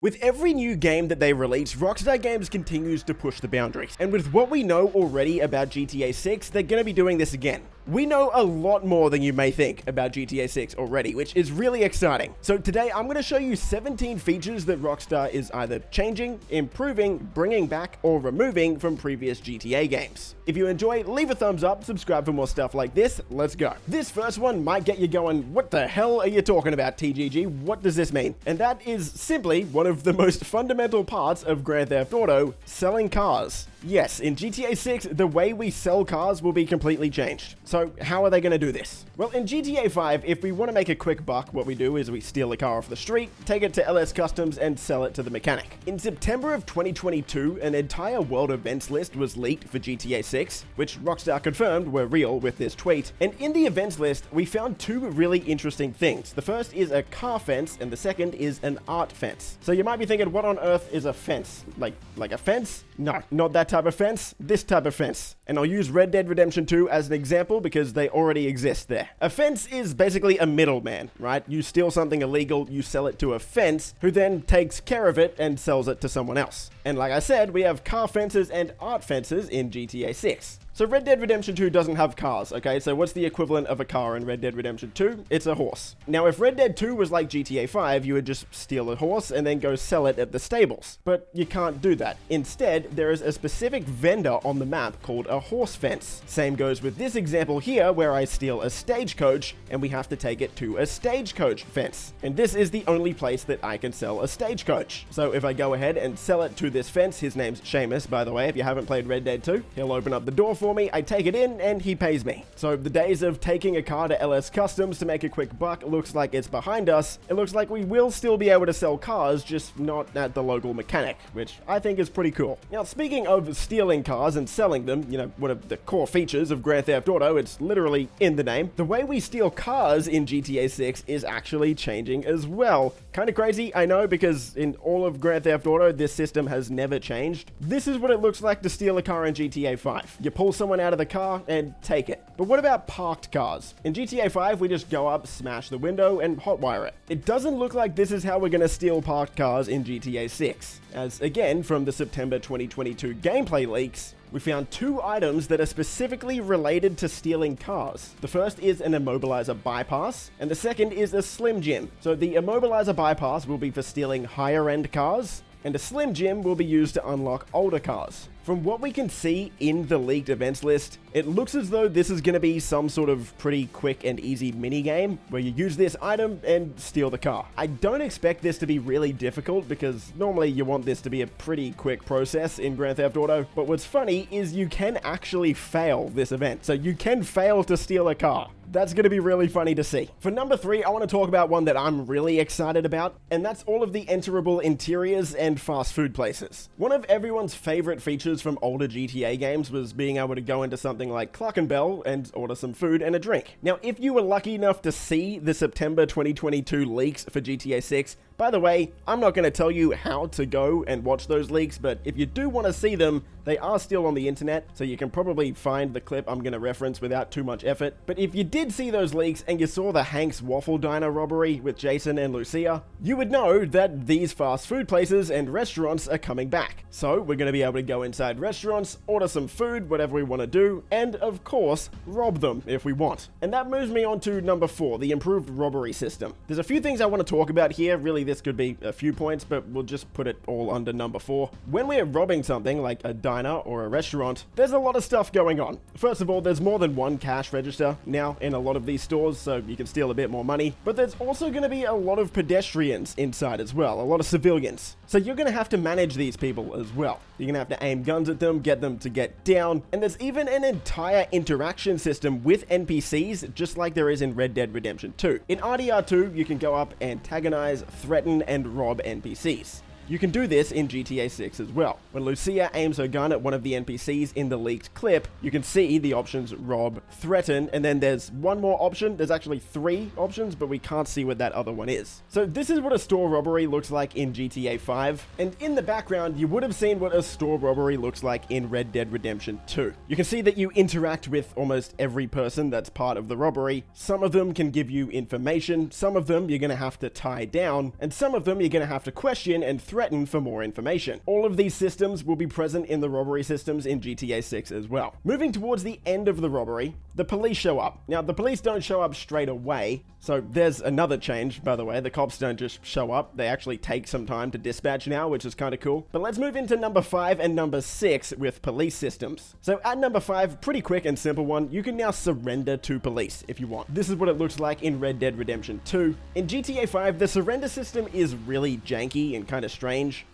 With every new game that they release, Rockstar Games continues to push the boundaries. And with what we know already about GTA 6, they're going to be doing this again. We know a lot more than you may think about GTA 6 already, which is really exciting. So today I'm going to show you 17 features that Rockstar is either changing, improving, bringing back, or removing from previous GTA games. If you enjoy, leave a thumbs up, subscribe for more stuff like this. Let's go. This first one might get you going, what the hell are you talking about, TGG? What does this mean? And that is simply one of the most fundamental parts of Grand Theft Auto, selling cars. Yes, in GTA 6, the way we sell cars will be completely changed. So how are they going to do this? Well, in GTA 5, if we want to make a quick buck, what we do is we steal a car off the street, take it to LS Customs, and sell it to the mechanic. In September of 2022, an entire world events list was leaked for GTA 6, which Rockstar confirmed were real with this tweet. And in the events list, we found two really interesting things. The first is a car fence, and the second is an art fence. So you might be thinking, what on earth is a fence? Like a fence? No, not that type of fence, this type of fence. And I'll use Red Dead Redemption 2 as an example because they already exist there. A fence is basically a middleman, right? You steal something illegal, you sell it to a fence, who then takes care of it and sells it to someone else. And like I said, we have car fences and art fences in GTA 6. So Red Dead Redemption 2 doesn't have cars, okay? So what's the equivalent of a car in Red Dead Redemption 2? It's a horse. Now, if Red Dead 2 was like GTA 5, you would just steal a horse and then go sell it at the stables. But you can't do that. Instead, there is a specific vendor on the map called a horse fence. Same goes with this example here, where I steal a stagecoach and we have to take it to a stagecoach fence. And this is the only place that I can sell a stagecoach. So if I go ahead and sell it to this fence, his name's Seamus, by the way, if you haven't played Red Dead 2, he'll open up the door for me, I take it in, and he pays me. So the days of taking a car to LS Customs to make a quick buck looks like it's behind us. It looks like we will still be able to sell cars, just not at the local mechanic, which I think is pretty cool. Now, speaking of stealing cars and selling them, you know, one of the core features of Grand Theft Auto, it's literally in the name. The way we steal cars in GTA 6 is actually changing as well. Kind of crazy, I know, because in all of Grand Theft Auto, this system has never changed. This is what it looks like to steal a car in GTA 5. You pull someone out of the car and take it. But what about parked cars? In GTA 5, we just go up, smash the window, and hotwire it. It doesn't look like this is how we're going to steal parked cars in GTA 6. As again, from the September 2022 gameplay leaks, we found two items that are specifically related to stealing cars. The first is an immobilizer bypass, and the second is a Slim Jim. So the immobilizer bypass will be for stealing higher-end cars, and a Slim Jim will be used to unlock older cars. From what we can see in the leaked events list, it looks as though this is going to be some sort of pretty quick and easy minigame where you use this item and steal the car. I don't expect this to be really difficult because normally you want this to be a pretty quick process in Grand Theft Auto, but what's funny is you can actually fail this event. So you can fail to steal a car. That's going to be really funny to see. For number 3, I want to talk about one that I'm really excited about, and that's all of the enterable interiors and fast food places. One of everyone's favorite features from older GTA games was being able to go into something like Cluck and Bell and order some food and a drink. Now, if you were lucky enough to see the September 2022 leaks for GTA 6, by the way, I'm not going to tell you how to go and watch those leaks, but if you do want to see them, they are still on the internet, so you can probably find the clip I'm going to reference without too much effort. But if you did see those leaks and you saw the Hank's Waffle Diner robbery with Jason and Lucia, you would know that these fast food places and restaurants are coming back. So we're going to be able to go inside restaurants, order some food, whatever we want to do, and of course, rob them if we want. And that moves me on to number 4, the improved robbery system. There's a few things I want to talk about here. Really, this could be a few points, but we'll just put it all under number 4. When we're robbing something like a diner or a restaurant, there's a lot of stuff going on. First of all, there's more than one cash register now in a lot of these stores, so you can steal a bit more money. But there's also going to be a lot of pedestrians inside as well, a lot of civilians. So you're going to have to manage these people as well. You're going to have to aim guns at them, get them to get down, and there's even an entire interaction system with NPCs, just like there is in Red Dead Redemption 2. In RDR2, you can go up, antagonize, threaten, and rob NPCs. You can do this in GTA 6 as well. When Lucia aims her gun at one of the NPCs in the leaked clip, you can see the options rob, threaten, and then there's one more option. There's actually 3 options, but we can't see what that other one is. So this is what a store robbery looks like in GTA 5, and in the background, you would have seen what a store robbery looks like in Red Dead Redemption 2. You can see that you interact with almost every person that's part of the robbery. Some of them can give you information, some of them you're going to have to tie down, and some of them you're going to have to question and threaten for more information. All of these systems will be present in the robbery systems in GTA 6 as well. Moving towards the end of the robbery, the police show up. Now, the police don't show up straight away, so there's another change, by the way. The cops don't just show up. They actually take some time to dispatch now, which is kind of cool. But let's move into number 5 and number 6 with police systems. So at number 5, pretty quick and simple one, you can now surrender to police if you want. This is what it looks like in Red Dead Redemption 2. In GTA 5, the surrender system is really janky and kind of strange.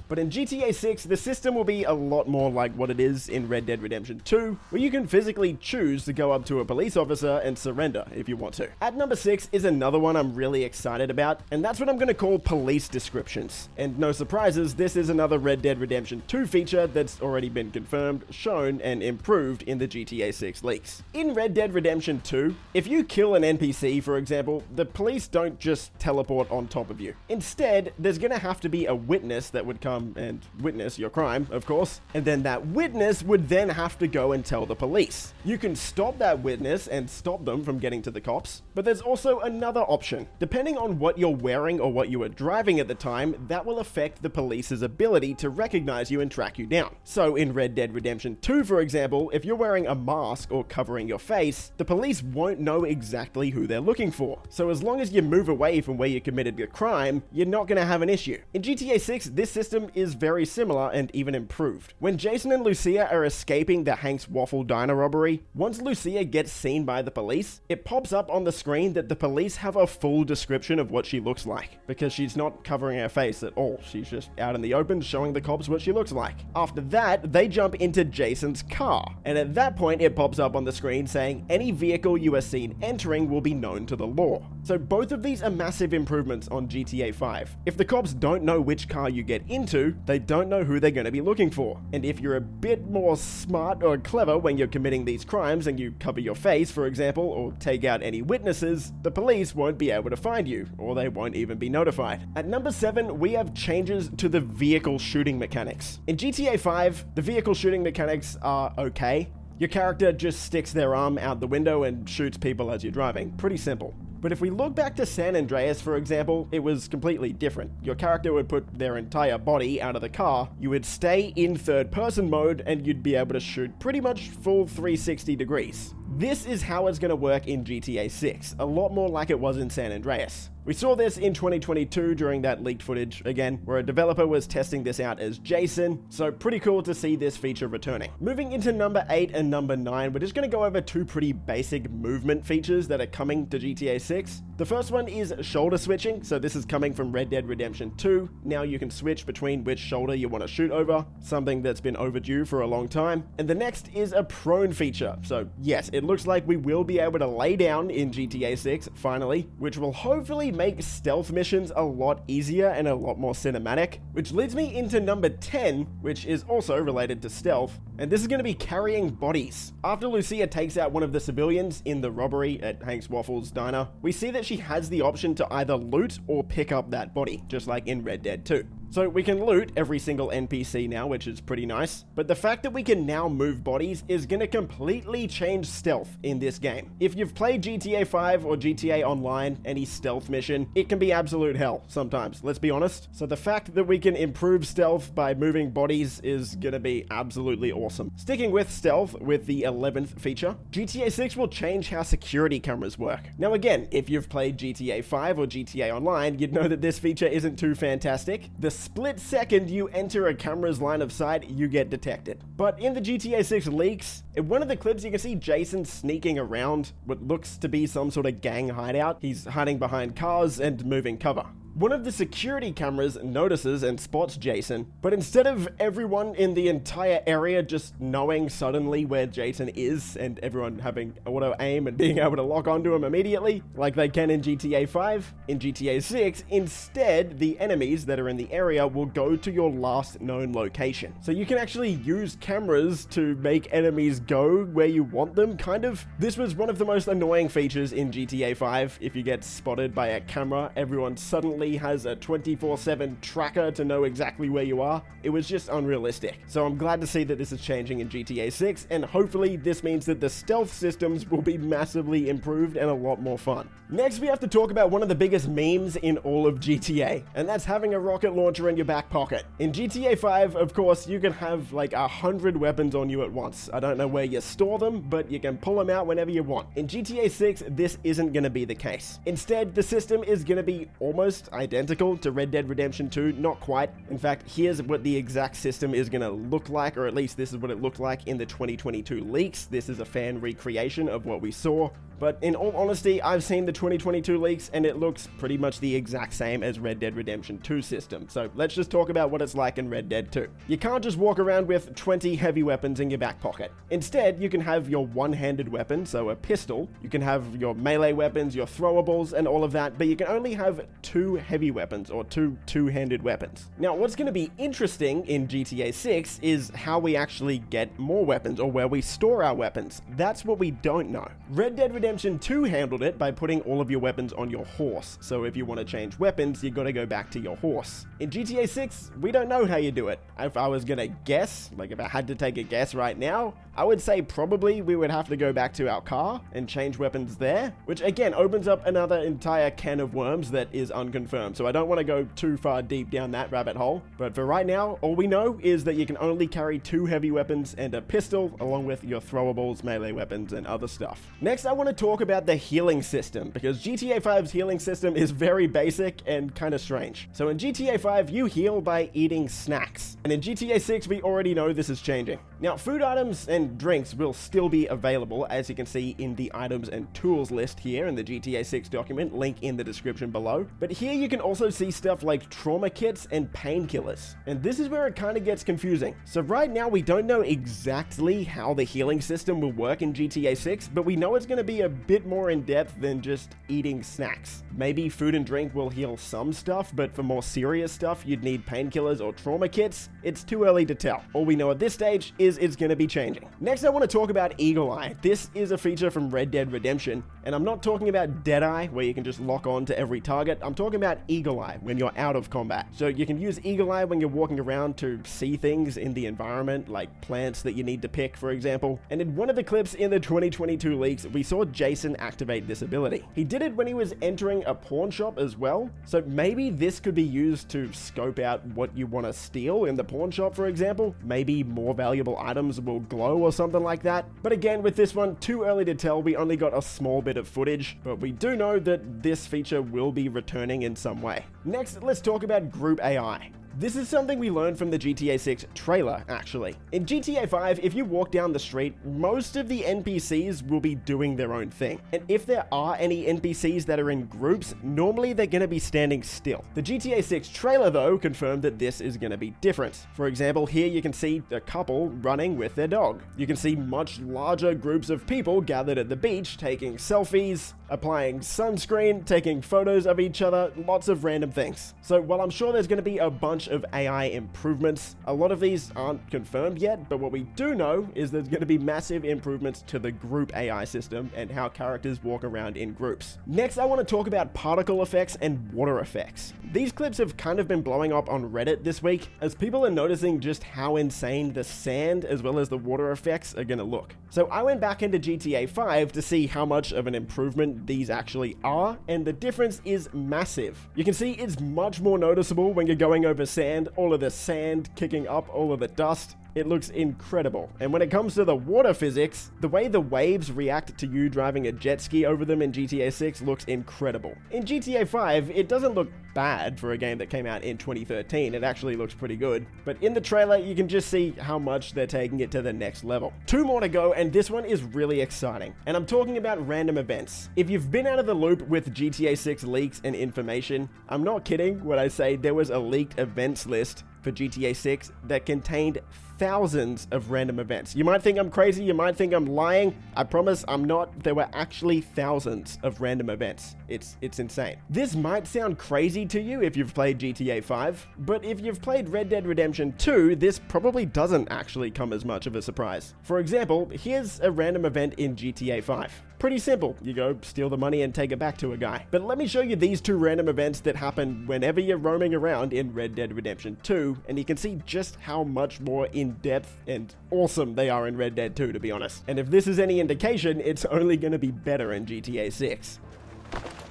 But in GTA 6, the system will be a lot more like what it is in Red Dead Redemption 2, where you can physically choose to go up to a police officer and surrender if you want to. At number 6 is another one I'm really excited about, and that's what I'm going to call police descriptions. And no surprises, this is another Red Dead Redemption 2 feature that's already been confirmed, shown, and improved in the GTA 6 leaks. In Red Dead Redemption 2, if you kill an NPC, for example, the police don't just teleport on top of you. Instead, there's going to have to be a witness that would come and witness your crime, of course, and then that witness would then have to go and tell the police. You can stop that witness and stop them from getting to the cops, but there's also another option. Depending on what you're wearing or what you were driving at the time, that will affect the police's ability to recognize you and track you down. So in Red Dead Redemption 2, for example, if you're wearing a mask or covering your face, the police won't know exactly who they're looking for. So as long as you move away from where you committed the crime, you're not going to have an issue. In GTA 6, this system is very similar and even improved. When Jason and Lucia are escaping the Hank's Waffle Diner robbery, once Lucia gets seen by the police, it pops up on the screen that the police have a full description of what she looks like, because she's not covering her face at all. She's just out in the open showing the cops what she looks like. After that, they jump into Jason's car, and at that point it pops up on the screen saying any vehicle you are seen entering will be known to the law. So both of these are massive improvements on GTA 5. If the cops don't know which car you get into, they don't know who they're going to be looking for. And if you're a bit more smart or clever when you're committing these crimes and you cover your face, for example, or take out any witnesses, the police won't be able to find you, or they won't even be notified. At number 7, we have changes to the vehicle shooting mechanics. In GTA 5, the vehicle shooting mechanics are okay. Your character just sticks their arm out the window and shoots people as you're driving. Pretty simple. But if we look back to San Andreas, for example, it was completely different. Your character would put their entire body out of the car, you would stay in third-person mode, and you'd be able to shoot pretty much full 360 degrees. This is how it's going to work in GTA 6, a lot more like it was in San Andreas. We saw this in 2022 during that leaked footage, again, where a developer was testing this out as Jason, so pretty cool to see this feature returning. Moving into number 8 and number 9, we're just going to go over 2 pretty basic movement features that are coming to GTA 6. The first one is shoulder switching, so this is coming from Red Dead Redemption 2. Now you can switch between which shoulder you want to shoot over, something that's been overdue for a long time. And the next is a prone feature, so yes, it looks like we will be able to lay down in GTA 6, finally, which will hopefully make stealth missions a lot easier and a lot more cinematic, which leads me into number 10, which is also related to stealth, and this is going to be carrying bodies. After Lucia takes out one of the civilians in the robbery at Hank's Waffles Diner, we see that she has the option to either loot or pick up that body, just like in Red Dead 2. So we can loot every single NPC now, which is pretty nice. But the fact that we can now move bodies is going to completely change stealth in this game. If you've played GTA 5 or GTA Online, any stealth mission, it can be absolute hell sometimes, let's be honest. So the fact that we can improve stealth by moving bodies is going to be absolutely awesome. Sticking with stealth with the 11th feature, GTA 6 will change how security cameras work. Now again, if you've played GTA 5 or GTA Online, you'd know that this feature isn't too fantastic. The split second you enter a camera's line of sight, you get detected. But in the GTA 6 leaks, in one of the clips you can see Jason sneaking around what looks to be some sort of gang hideout. He's hiding behind cars and moving cover. One of the security cameras notices and spots Jason, but instead of everyone in the entire area just knowing suddenly where Jason is and everyone having auto aim and being able to lock onto him immediately, like they can in GTA 5, in GTA 6, instead the enemies that are in the area will go to your last known location. So you can actually use cameras to make enemies go where you want them, kind of. This was one of the most annoying features in GTA 5. If you get spotted by a camera, everyone suddenly has a 24/7 tracker to know exactly where you are. It was just unrealistic. So I'm glad to see that this is changing in GTA 6, and hopefully this means that the stealth systems will be massively improved and a lot more fun. Next, we have to talk about one of the biggest memes in all of GTA, and that's having a rocket launcher in your back pocket. In GTA 5, of course, you can have like 100 weapons on you at once. I don't know where you store them, but you can pull them out whenever you want. In GTA 6, this isn't going to be the case. Instead, the system is going to be almost identical to Red Dead Redemption 2, not quite. In fact, here's what the exact system is going to look like, or at least this is what it looked like in the 2022 leaks. This is a fan recreation of what we saw. But in all honesty, I've seen the 2022 leaks and it looks pretty much the exact same as Red Dead Redemption 2 system. So let's just talk about what it's like in Red Dead 2. You can't just walk around with 20 heavy weapons in your back pocket. Instead, you can have your one-handed weapon, so a pistol. You can have your melee weapons, your throwables, and all of that, but you can only have 2 heavy weapons or two-handed weapons. Now, what's going to be interesting in GTA 6 is how we actually get more weapons or where we store our weapons. That's what we don't know. Red Dead Redemption 2 handled it by putting all of your weapons on your horse, so if you want to change weapons, you gotta go back to your horse. In GTA 6, we don't know how you do it. If I was gonna guess, like if I had to take a guess right now, I would say probably we would have to go back to our car and change weapons there, which again opens up another entire can of worms that is unconfirmed, so I don't want to go too far deep down that rabbit hole. But for right now, all we know is that you can only carry 2 heavy weapons and a pistol, along with your throwables, melee weapons, and other stuff. Next, I want to talk about the healing system, because GTA 5's healing system is very basic and kind of strange. So in GTA 5, you heal by eating snacks, and in GTA 6, we already know this is changing. Now, food items and drinks will still be available, as you can see in the items and tools list here in the GTA 6 document, link in the description below. But here you can also see stuff like trauma kits and painkillers, and this is where it kind of gets confusing. So right now, we don't know exactly how the healing system will work in GTA 6, but we know it's going to be a bit more in depth than just eating snacks. Maybe food and drink will heal some stuff, but for more serious stuff, you'd need painkillers or trauma kits. It's too early to tell. All we know at this stage is it's going to be changing. Next, I want to talk about Eagle Eye. This is a feature from Red Dead Redemption, and I'm not talking about Dead Eye, where you can just lock on to every target. I'm talking about Eagle Eye when you're out of combat. So you can use Eagle Eye when you're walking around to see things in the environment, like plants that you need to pick, for example. And in one of the clips in the 2022 leaks, we saw Jason activate this ability. He did it when he was entering a pawn shop as well, so maybe this could be used to scope out what you want to steal in the pawn shop, for example. Maybe more valuable items will glow or something like that. But again, with this one, too early to tell. We only got a small bit of footage, but we do know that this feature will be returning in some way. Next, let's talk about group AI. This is something we learned from the GTA 6 trailer, actually. In GTA 5, if you walk down the street, most of the NPCs will be doing their own thing. And if there are any NPCs that are in groups, normally they're gonna be standing still. The GTA 6 trailer, though, confirmed that this is gonna be different. For example, here you can see a couple running with their dog. You can see much larger groups of people gathered at the beach taking selfies, applying sunscreen, taking photos of each other, lots of random things. So while I'm sure there's gonna be a bunch of AI improvements, a lot of these aren't confirmed yet, but what we do know is there's going to be massive improvements to the group AI system and how characters walk around in groups. Next, I want to talk about particle effects and water effects. These clips have kind of been blowing up on Reddit this week, as people are noticing just how insane the sand as well as the water effects are going to look. So I went back into GTA 5 to see how much of an improvement these actually are, and the difference is massive. You can see it's much more noticeable when you're going over sand, all of the sand kicking up, all of the dust. It looks incredible. And when it comes to the water physics, the way the waves react to you driving a jet ski over them in GTA 6 looks incredible. In GTA 5, it doesn't look bad for a game that came out in 2013. It actually looks pretty good. But in the trailer, you can just see how much they're taking it to the next level. 2 more to go, and this one is really exciting. And I'm talking about random events. If you've been out of the loop with GTA 6 leaks and information, I'm not kidding when I say there was a leaked events list for GTA 6 that contained thousands of random events. You might think I'm crazy, you might think I'm lying. I promise I'm not. There were actually thousands of random events. It's insane. This might sound crazy to you if you've played GTA 5, but if you've played Red Dead Redemption 2, this probably doesn't actually come as much of a surprise. For example, here's a random event in GTA 5. Pretty simple. You go steal the money and take it back to a guy. But let me show you these 2 random events that happen whenever you're roaming around in Red Dead Redemption 2, and you can see just how much more in-depth and awesome they are in Red Dead 2, to be honest. And if this is any indication, it's only going to be better in GTA 6.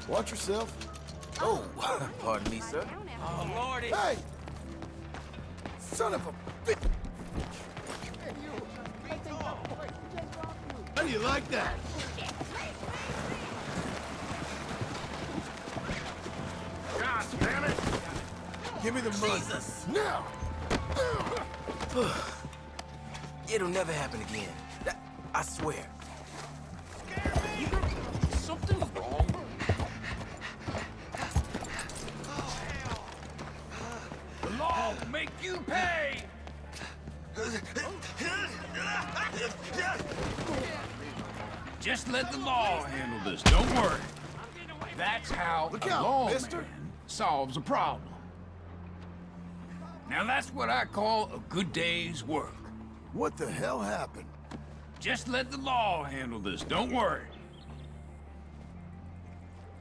Watch yourself. Oh, pardon me, sir. Oh, Lordy. Hey! Son of a bitch! How do you like that? God damn it! Give me the money. Jesus. Now! It'll never happen again. I swear. Something wrong? The law will make you pay! Just let the law handle this, don't worry. That's how Look a out, lawman mister. solves a problem. Now that's what I call a good day's work. What the hell happened? Just let the law handle this, don't worry.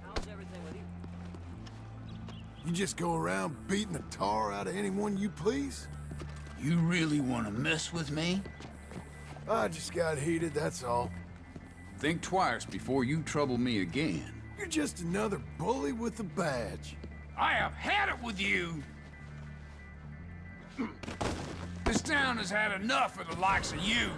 How's everything with you? You just go around beating the tar out of anyone you please? You really want to mess with me? I just got heated, that's all. Think twice before you trouble me again. You're just another bully with a badge. I have had it with you! This town has had enough of the likes of you.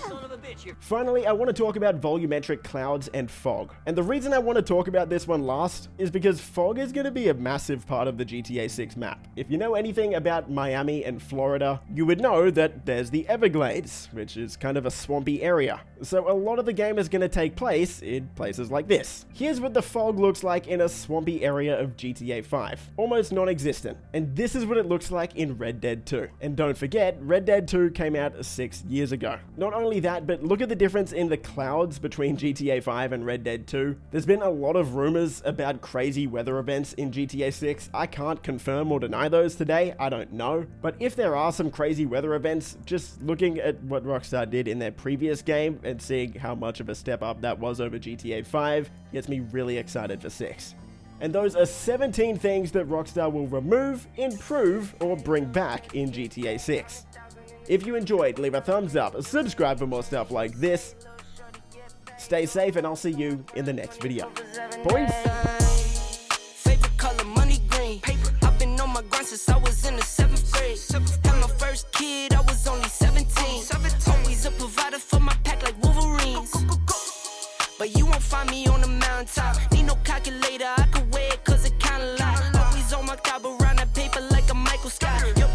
Son of a bitch, you're Finally, I want to talk about volumetric clouds and fog. And the reason I want to talk about this one last is because fog is going to be a massive part of the GTA 6 map. If you know anything about Miami and Florida, you would know that there's the Everglades, which is kind of a swampy area. So a lot of the game is going to take place in places like this. Here's what the fog looks like in a swampy area of GTA 5. Almost non-existent. And this is what it looks like in Red Dead 2. And don't forget, Red Dead 2 came out 6 years ago. Not only that, but look at the difference in the clouds between GTA 5 and Red Dead 2. There's been a lot of rumors about crazy weather events in GTA 6. I can't confirm or deny those today, I don't know. But if there are some crazy weather events, just looking at what Rockstar did in their previous game and seeing how much of a step up that was over GTA 5 gets me really excited for 6. And those are 17 things that Rockstar will remove, improve, or bring back in GTA 6. If you enjoyed, leave a thumbs up, subscribe for more stuff like this. Stay safe, and I'll see you in the next video. Boys!